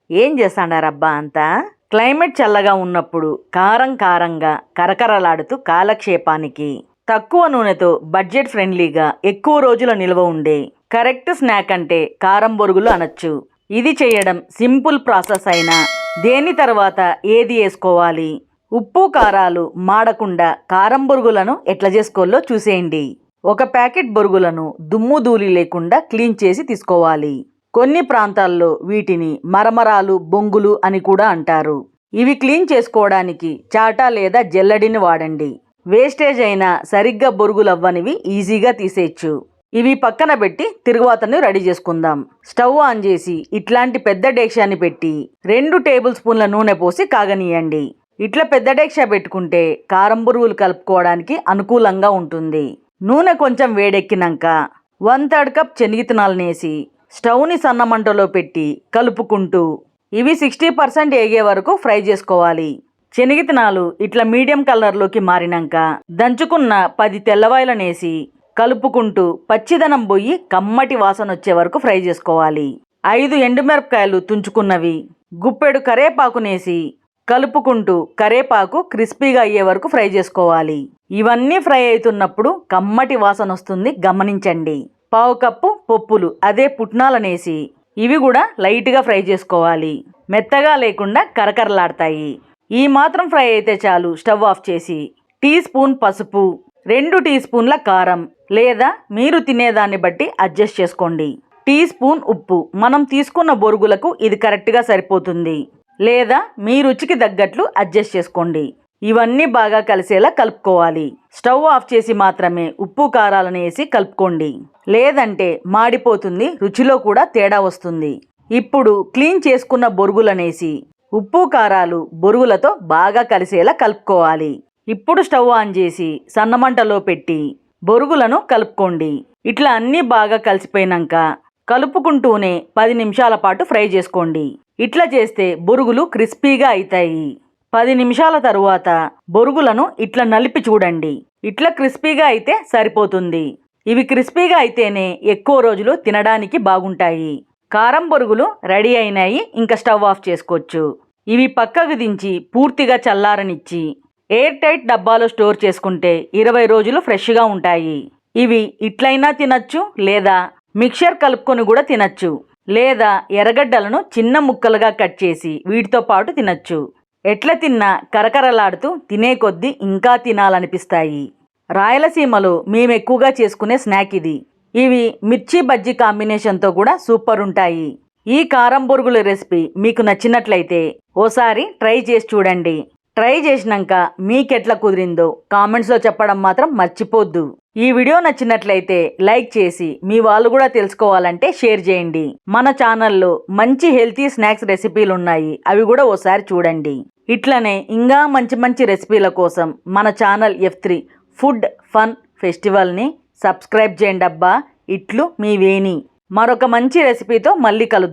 ఏం చేస్తాడారబ్బా అంతా? క్లైమేట్ చల్లగా ఉన్నప్పుడు కారం కారంగా కరకరలాడుతూ కాలక్షేపానికి తక్కువ నూనెతో బడ్జెట్ ఫ్రెండ్లీగా ఎక్కువ రోజుల నిల్వ ఉండే కరెక్ట్ స్నాక్ అంటే కారం బొరుగులు అనొచ్చు. ఇది చేయడం సింపుల్ ప్రాసెస్ అయినా దేని తర్వాత ఏది వేసుకోవాలి, ఉప్పు కారాలు మాడకుండా కారం బొరుగులను ఎట్లా చేసుకోవాలో చూసేయండి. ఒక ప్యాకెట్ బొరుగులను దుమ్ము ధూళి లేకుండా క్లీన్ చేసి తీసుకోవాలి. కొన్ని ప్రాంతాల్లో వీటిని మరమరాలు, బొంగులు అని కూడా అంటారు. ఇవి క్లీన్ చేసుకోవడానికి చాటా లేదా జల్లెడిని వాడండి. వేస్టేజ్ అయినా సరిగ్గా బొరుగులవ్వనివి ఈజీగా తీసేయచ్చు. ఇవి పక్కన పెట్టి తిరుగువాతను రెడీ చేసుకుందాం. స్టవ్ ఆన్ చేసి ఇట్లాంటి పెద్ద డేక్షాని పెట్టి 2 టేబుల్ స్పూన్ల నూనె పోసి కాగనీయండి. ఇట్లా పెద్ద డేక్షా పెట్టుకుంటే కారం బొరుగులు కలుపుకోవడానికి అనుకూలంగా ఉంటుంది. నూనె కొంచెం వేడెక్కినాక 1/3 కప్ శనగిత్తనాలనేసి స్టవ్ని సన్నమంటలో పెట్టి కలుపుకుంటూ ఇవి 60% ఏగే వరకు ఫ్రై చేసుకోవాలి. శనగిత్తనాలు ఇట్లా మీడియం కలర్లోకి మారినాక దంచుకున్న 10 తెల్లవాయలనేసి కలుపుకుంటూ పచ్చిదనం పోయి కమ్మటి వాసన వచ్చే వరకు ఫ్రై చేసుకోవాలి. 5 ఎండుమిరపకాయలు తుంచుకున్నవి, గుప్పెడు కరేపాకునేసి కలుపుకుంటూ కరేపాకు క్రిస్పీగా అయ్యే వరకు ఫ్రై చేసుకోవాలి. ఇవన్నీ ఫ్రై అవుతున్నప్పుడు కమ్మటి వాసన వస్తుంది, గమనించండి. 1/2 కప్పు పప్పులు, అదే పుట్నాలనేసి ఇవి కూడా లైట్గా ఫ్రై చేసుకోవాలి. మెత్తగా లేకుండా కరకరలాడతాయి. ఈ మాత్రం ఫ్రై అయితే చాలు. స్టవ్ ఆఫ్ చేసి టీ స్పూన్ పసుపు, 2 టీ స్పూన్ల కారం లేదా మీరు తినేదాన్ని బట్టి అడ్జస్ట్ చేసుకోండి. టీ స్పూన్ ఉప్పు. మనం తీసుకున్న బొరుగులకు ఇది కరెక్ట్గా సరిపోతుంది, లేదా మీ రుచికి తగ్గట్లు అడ్జస్ట్ చేసుకోండి. ఇవన్నీ బాగా కలిసేలా కలుపుకోవాలి. స్టవ్ ఆఫ్ చేసి మాత్రమే ఉప్పు కారాలను వేసి కలుపుకోండి, లేదంటే మాడిపోతుంది, రుచిలో కూడా తేడా వస్తుంది. ఇప్పుడు క్లీన్ చేసుకున్న బొరుగులనేసి ఉప్పు కారాలు బొరుగులతో బాగా కలిసేలా కలుపుకోవాలి. ఇప్పుడు స్టవ్ ఆన్ చేసి సన్నమంటలో పెట్టి బొరుగులను కలుపుకోండి. ఇట్లా అన్నీ బాగా కలిసిపోయినాక కలుపుకుంటూనే 10 నిమిషాల పాటు ఫ్రై చేసుకోండి. ఇట్లా చేస్తే బొరుగులు క్రిస్పీగా అవుతాయి. 10 నిమిషాల తరువాత బొరుగులను ఇట్లా నలిపి చూడండి. ఇట్లా క్రిస్పీగా అయితే సరిపోతుంది. ఇవి క్రిస్పీగా అయితేనే ఎక్కువ రోజులు తినడానికి బాగుంటాయి. కారం బొరుగులు రెడీ అయినాయి. ఇంకా స్టవ్ ఆఫ్ చేసుకోవచ్చు. ఇవి పక్కకు దించి పూర్తిగా చల్లారనిచ్చి ఎయిర్ టైట్ డబ్బాలో స్టోర్ చేసుకుంటే 20 రోజులు ఫ్రెష్గా ఉంటాయి. ఇవి ఇట్లయినా తినచ్చు, లేదా మిక్చర్ కలుపుకొని కూడా తినచ్చు, లేదా ఎర్రగడ్డలను చిన్న ముక్కలుగా కట్ చేసి వీటితో పాటు తినచ్చు. ఎట్లా తిన్నా కరకరలాడుతూ తినే కొద్దీ ఇంకా తినాలనిపిస్తాయి. రాయలసీమలో మేము ఎక్కువగా చేసుకునే స్నాక్ ఇది. ఇవి మిర్చి బజ్జీ కాంబినేషన్తో కూడా సూపర్ ఉంటాయి. ఈ కారం బొరుగుల రెసిపీ మీకు నచ్చినట్లయితే ఓసారి ట్రై చేసి చూడండి. ట్రై చేసినాక మీకెట్లా కుదిరిందో కామెంట్స్లో చెప్పడం మాత్రం మర్చిపోద్దు. ఈ వీడియో నచ్చినట్లయితే లైక్ చేసి మీ వాళ్ళు కూడా తెలుసుకోవాలంటే షేర్ చేయండి. మన ఛానల్లో మంచి హెల్తీ స్నాక్స్ రెసిపీలు ఉన్నాయి, అవి కూడా ఓసారి చూడండి. ఇట్లనే ఇంకా మంచి మంచి రెసిపీల కోసం మన ఛానల్ F3 ఫుడ్ ఫన్ ఫెస్టివల్ని సబ్స్క్రైబ్ చేయండి అబ్బా. ఇట్లు మీ వేణి. మరొక మంచి రెసిపీతో మళ్ళీ కలుద్దాం.